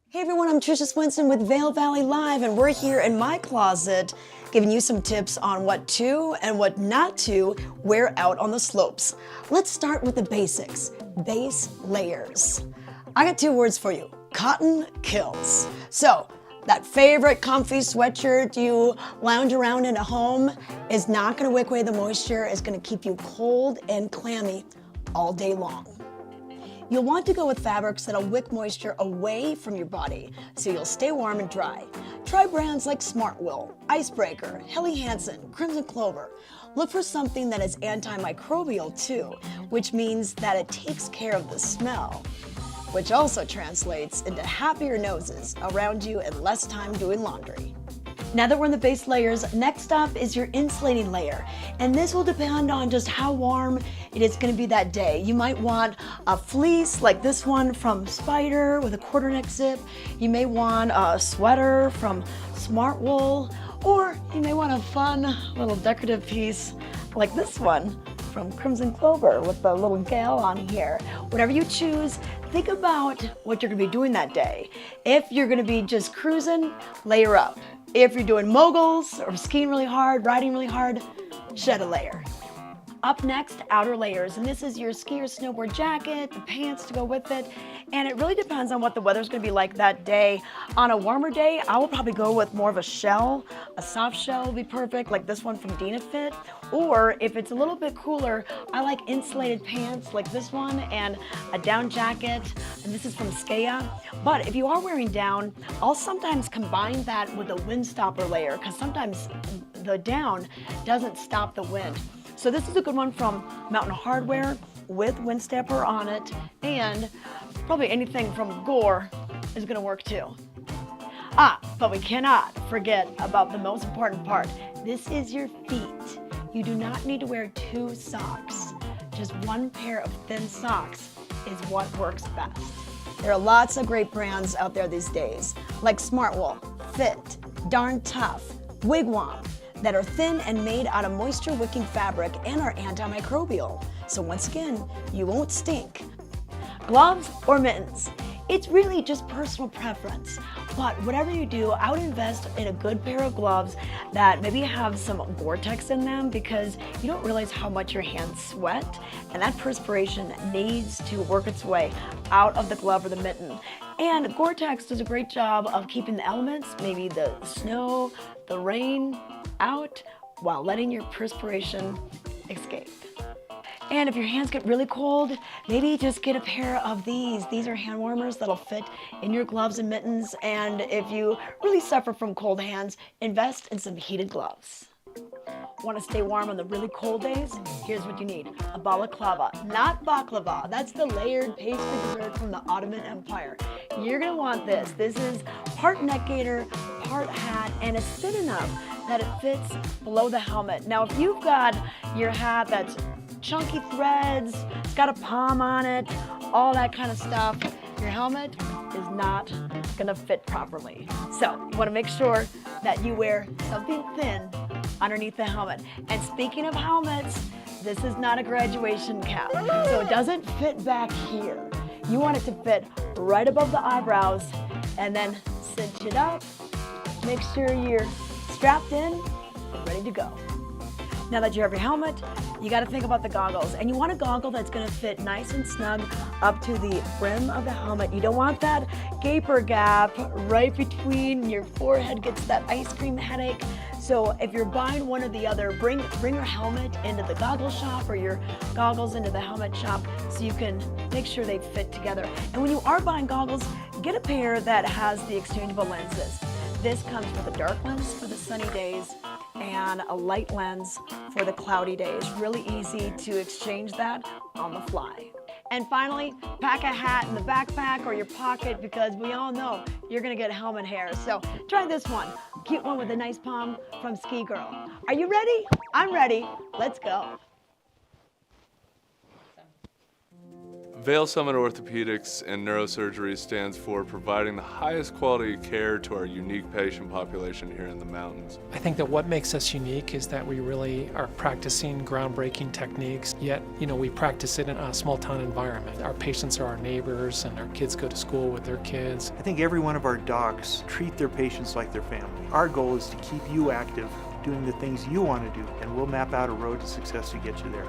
Speaker 2: Hey everyone, I'm Tricia Swenson with Vail Valley Live, and we're here in my closet giving you some tips on what to and what not to wear out on the slopes. Let's start with the basics, base layers. I got two words for you, cotton kills. So that favorite comfy sweatshirt you lounge around in a home is not gonna wick away the moisture, it's gonna keep you cold and clammy all day long. You'll want to go with fabrics that'll wick moisture away from your body so you'll stay warm and dry. Try brands like Smartwool, Icebreaker, Helly Hansen, Crimson Clover. Look for something that is antimicrobial too, which means that it takes care of the smell, which also translates into happier noses around you and less time doing laundry. Now that we're in the base layers, next up is your insulating layer. And this will depend on just how warm it is gonna be that day. You might want a fleece like this one from Spider with a quarter neck zip. You may want a sweater from Smartwool, or you may want a fun little decorative piece like this one from Crimson Clover with the little gal on here. Whatever you choose, think about what you're gonna be doing that day. If you're gonna be just cruising, layer up. If you're doing moguls or skiing really hard, riding really hard, shed a layer. Up next, outer layers, and this is your ski or snowboard jacket, the pants to go with it, and it really depends on what the weather's gonna be like that day. On a warmer day, I will probably go with more of a shell. A soft shell would be perfect, like this one from Dynafit. Or if it's a little bit cooler, I like insulated pants like this one and a down jacket, and this is from Skea. But if you are wearing down, I'll sometimes combine that with a windstopper layer, because sometimes the down doesn't stop the wind. So this is a good one from Mountain Hardwear with windstopper on it, and probably anything from Gore is gonna work too. But we cannot forget about the most important part. This is your feet. You do not need to wear two socks. Just one pair of thin socks is what works best. There are lots of great brands out there these days, like Smartwool, Fit, Darn Tough, Wigwam, that are thin and made out of moisture-wicking fabric and are antimicrobial. So once again, you won't stink. Gloves or mittens? It's really just personal preference. But whatever you do, I would invest in a good pair of gloves that maybe have some Gore-Tex in them, because you don't realize how much your hands sweat, and that perspiration needs to work its way out of the glove or the mitten. And Gore-Tex does a great job of keeping the elements, maybe the snow, the rain, out while letting your perspiration escape. And if your hands get really cold, maybe just get a pair of these. These are hand warmers that'll fit in your gloves and mittens. And if you really suffer from cold hands, invest in some heated gloves. Want to stay warm on the really cold days? Here's what you need. A balaclava, not baklava. That's the layered pastry dessert from the Ottoman Empire. You're gonna want this. This is part neck gaiter, part hat, and it's thin enough that it fits below the helmet. Now, if you've got your hat that's chunky threads, it's got a palm on it, all that kind of stuff, your helmet is not gonna fit properly. So you wanna make sure that you wear something thin underneath the helmet. And speaking of helmets, this is not a graduation cap, so it doesn't fit back here. You want it to fit right above the eyebrows, and then cinch it up. Make sure you're strapped in and ready to go. Now that you have your helmet, you got to think about the goggles, and you want a goggle that's going to fit nice and snug up to the brim of the helmet. You don't want that gaper gap right between your forehead, gets that ice cream headache. So if you're buying one or the other, bring your helmet into the goggle shop or your goggles into the helmet shop so you can make sure they fit together. And when you are buying goggles, get a pair that has the exchangeable lenses. This comes with a dark lens for the sunny days and a light lens for the cloudy days. Really easy to exchange that on the fly. And finally, pack a hat in the backpack or your pocket, because we all know you're gonna get helmet hair. So try this one, cute one with a nice palm from Ski Girl. Are you ready? I'm ready. Let's go.
Speaker 6: Vail Summit Orthopedics and Neurosurgery stands for providing the highest quality care to our unique patient population here in the mountains.
Speaker 7: I think that what makes us unique is that we really are practicing groundbreaking techniques, yet, we practice it in a small town environment. Our patients are our neighbors, and our kids go to school with their kids.
Speaker 8: I think every one of our docs treat their patients like their family. Our goal is to keep you active, doing the things you want to do, and we'll map out a road to success to get you there.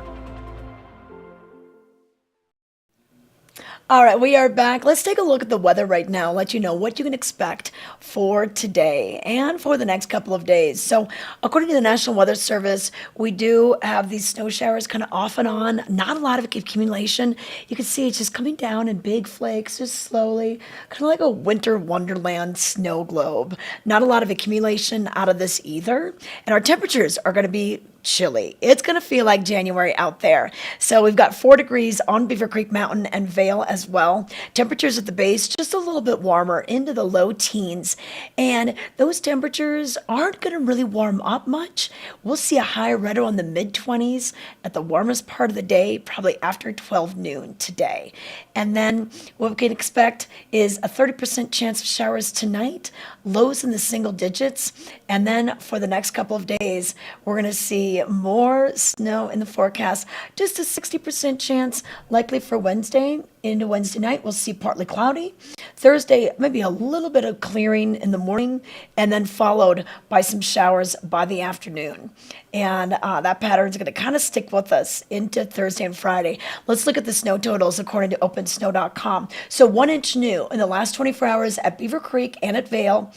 Speaker 2: All right, we are back. Let's take a look at the weather right now, let you know what you can expect for today and for the next couple of days. So according to the National Weather Service, we do have these snow showers kind of off and on, not a lot of accumulation. You can see it's just coming down in big flakes, just slowly, kind of like a winter wonderland snow globe. Not a lot of accumulation out of this either. And our temperatures are going to be chilly. It's going to feel like January out there. So we've got 4 degrees on Beaver Creek Mountain and Vail as well. Temperatures at the base just a little bit warmer, into the low teens. And those temperatures aren't going to really warm up much. We'll see a high right around the mid-20s at the warmest part of the day, probably after 12 noon today. And then what we can expect is a 30% chance of showers tonight, lows in the single digits. And then for the next couple of days, we're going to see more snow in the forecast, just a 60% chance likely for Wednesday. Into Wednesday night, we'll see partly cloudy. Thursday, maybe a little bit of clearing in the morning, and then followed by some showers by the afternoon. And that pattern is going to kind of stick with us into Thursday and Friday. Let's look at the snow totals according to OpenSnow.com. So 1 inch new in the last 24 hours at Beaver Creek and at Vail.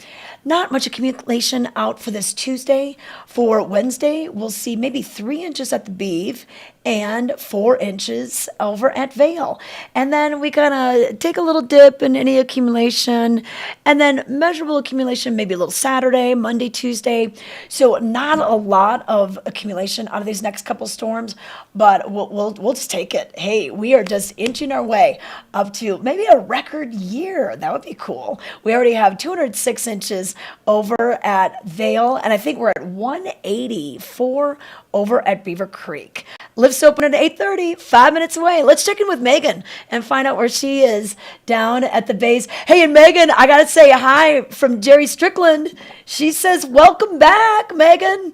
Speaker 2: Not much accumulation out for this Tuesday. For Wednesday, we'll see maybe 3 inches at the Beeve and 4 inches over at Vail. And then we kind of take a little dip in any accumulation, and then measurable accumulation maybe a little Saturday, Monday, Tuesday. So not a lot of accumulation out of these next couple storms, but we'll just take it. Hey, we are just inching our way up to maybe a record year. That would be cool. We already have 206 inches over at Vail, and I think we're at 184 over at Beaver Creek. Lifts open at 8:30, 5 minutes away. Let's check in with Megan and find out where she is down at the base. Hey, and Megan, I got to say hi from Jerry Strickland. She says, welcome back, Megan.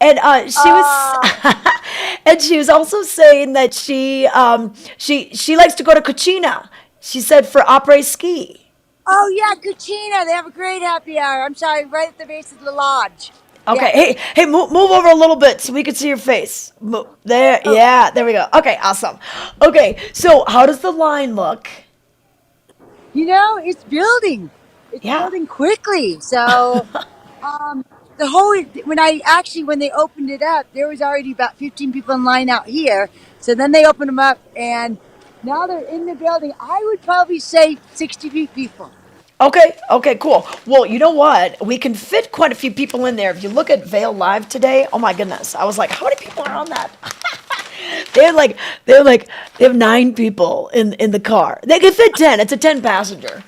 Speaker 2: And she was, and she was also saying that she likes to go to Cucina. She said for après ski.
Speaker 1: Oh yeah, Cucina. They have a great happy hour. I'm sorry, right at the base of the lodge.
Speaker 2: Okay, hey, move over a little bit so we can see your face. There, yeah, there we go. Okay, awesome. Okay, so how does the line look?
Speaker 1: You know, it's building. It's building quickly. So, when they opened it up, there was already about 15 people in line out here. So then they opened them up, and now they're in the building. I would probably say 60 people.
Speaker 2: Okay, cool. Well, you know what? We can fit quite a few people in there. If you look at Vail Live today, oh my goodness. I was like, how many people are on that? They have 9 people in the car. They can fit 10. It's a 10 passenger,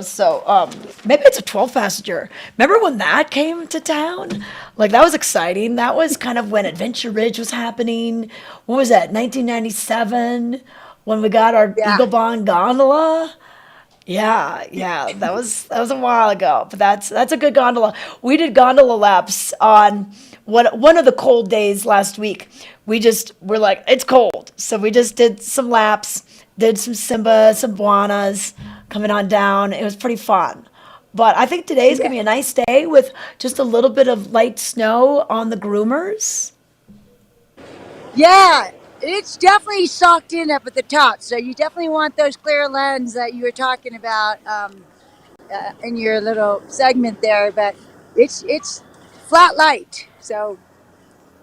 Speaker 2: so maybe it's a 12 passenger. Remember when that came to town? Like, that was exciting. That was kind of when Adventure Ridge was happening. What was that, 1997? When we got our Eagle Bond gondola? Yeah, that was a while ago, but that's a good gondola. We did gondola laps on one of the cold days last week. We're like, it's cold, so we just did some laps, did some Simba, some Buanas, coming on down. It was pretty fun. But I think today's gonna be a nice day with just a little bit of light snow on the groomers.
Speaker 1: Yeah, it's definitely socked in up at the top. So you definitely want those clear lens that you were talking about in your little segment there. But it's flat light. So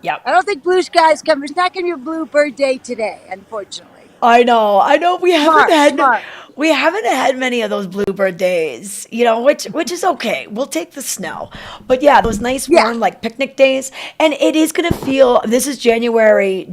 Speaker 2: Yep.
Speaker 1: I don't think blue skies come. It's not going to be a bluebird day today, unfortunately.
Speaker 2: I know.
Speaker 1: Smart.
Speaker 2: We haven't had many of those bluebird days, which is okay. We'll take the snow. But yeah, those nice warm like picnic days. And it is gonna feel, this is January,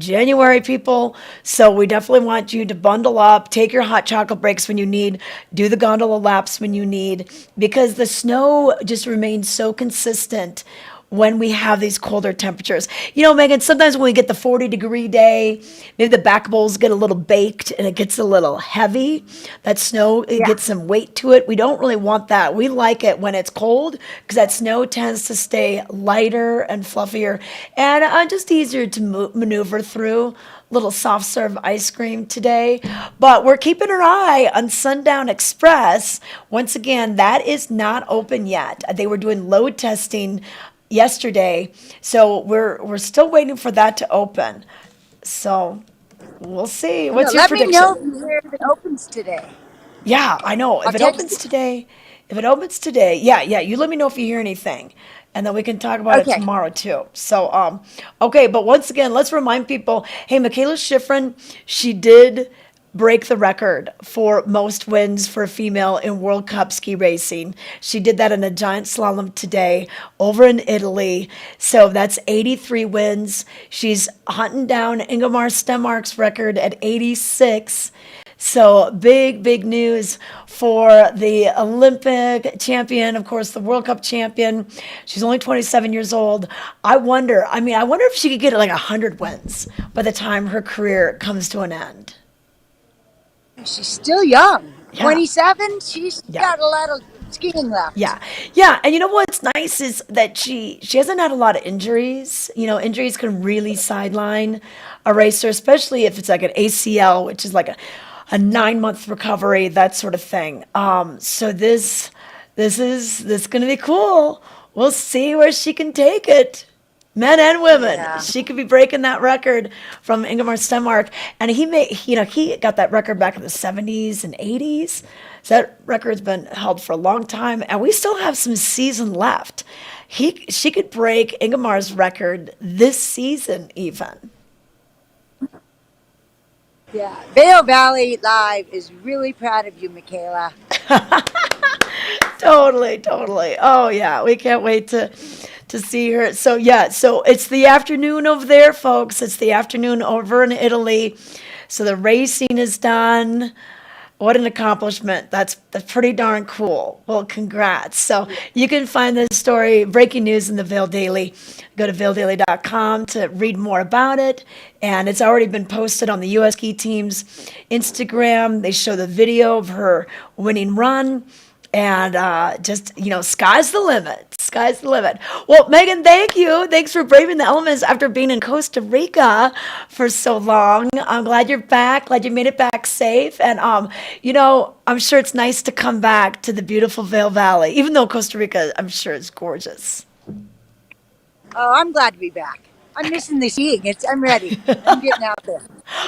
Speaker 2: people. So we definitely want you to bundle up, take your hot chocolate breaks when you need, do the gondola laps when you need, because the snow just remains so consistent when we have these colder temperatures. Megan, sometimes when we get the 40-degree day, maybe the back bowls get a little baked and it gets a little heavy. That snow, it gets some weight to it. We don't really want that. We like it when it's cold because that snow tends to stay lighter and fluffier and just easier to maneuver through. Little soft serve ice cream today. But we're keeping our eye on Sundown Express. Once again, that is not open yet. They were doing load testing yesterday, so we're still waiting for that to open. So we'll see. What's your prediction?
Speaker 1: Let me know if it opens today.
Speaker 2: Yeah, I know. If it opens today, yeah. You let me know if you hear anything, and then we can talk about it tomorrow too. So, okay. But once again, let's remind people. Hey, Michaela Schifrin, she did break the record for most wins for a female in World Cup ski racing. She did that in a giant slalom today over in Italy. So that's 83 wins. She's hunting down Ingemar Stenmark's record at 86. So big news for the Olympic champion, of course, the World Cup champion. She's only 27 years old. I wonder if she could get like 100 wins by the time her career comes to an end.
Speaker 1: She's still young. 27. She's got a lot of skiing left.
Speaker 2: Yeah. And you know what's nice is that she hasn't had a lot of injuries. Injuries can really sideline a racer, especially if it's like an ACL, which is like a 9-month recovery, that sort of thing. So this is going to be cool. We'll see where she can take it. Men and women. Yeah. She could be breaking that record from Ingemar Stenmark. And he got that record back in the 70s and 80s. So that record's been held for a long time. And we still have some season left. She could break Ingemar's record this season even.
Speaker 1: Yeah. Vail Valley Live is really proud of you, Michaela.
Speaker 2: Totally. Oh, yeah. We can't wait to see her. So it's the afternoon over there, folks. It's the afternoon over in Italy. So the racing is done. What an accomplishment. That's pretty darn cool. Well, congrats. So you can find this story, breaking news in the Vail Daily. Go to vaildaily.com to read more about it. And it's already been posted on the U.S. ski team's Instagram. They show the video of her winning run. And sky's the limit. Sky's the limit. Well, Megan, thank you. Thanks for braving the elements after being in Costa Rica for so long. I'm glad you're back. Glad you made it back safe. And, I'm sure it's nice to come back to the beautiful Vail Valley, even though Costa Rica, I'm sure, is gorgeous.
Speaker 1: Oh, I'm glad to be back. I'm missing the skiing. I'm ready. I'm getting out there.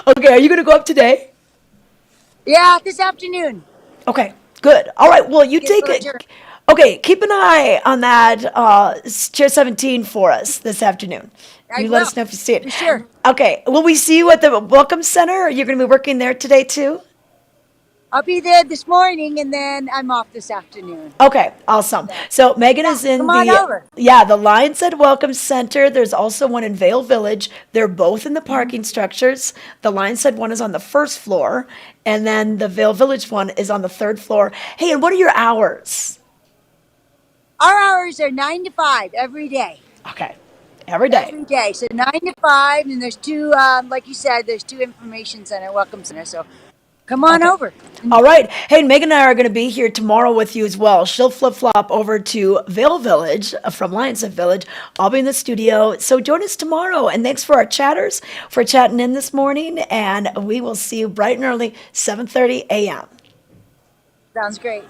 Speaker 2: Okay, are you going to go up today?
Speaker 1: Yeah, this afternoon.
Speaker 2: Okay, good. All right, well, you
Speaker 1: Get
Speaker 2: take
Speaker 1: for a
Speaker 2: it.
Speaker 1: jerk.
Speaker 2: Okay, keep an eye on that Chair 17 for us this afternoon.
Speaker 1: I
Speaker 2: You let
Speaker 1: will,
Speaker 2: us know if you see it.
Speaker 1: for sure.
Speaker 2: Okay, will we see you at the Welcome Center? Are you going to be working there today too?
Speaker 1: I'll be there this morning, and then I'm off this afternoon.
Speaker 2: Okay, awesome. So Megan is in
Speaker 1: come on over.
Speaker 2: the Lions Head Welcome Center. There's also one in Vail Village. They're both in the parking structures. The Lions Head one is on the first floor, and then the Vail Village one is on the third floor. Hey, and what are your hours?
Speaker 1: Our hours are 9 to 5 every day.
Speaker 2: Okay, every day.
Speaker 1: Every day. So 9 to 5, and there's two, like you said, there's two information center, welcome center. So come on
Speaker 2: Okay.
Speaker 1: over.
Speaker 2: All right. Hey, Megan and I are going to be here tomorrow with you as well. She'll flip-flop over to Vail Village from Lions Head Village. I'll be in the studio. So join us tomorrow. And thanks for our chatters for chatting in this morning. And we will see you bright and early, 7:30 a.m.
Speaker 1: Sounds great.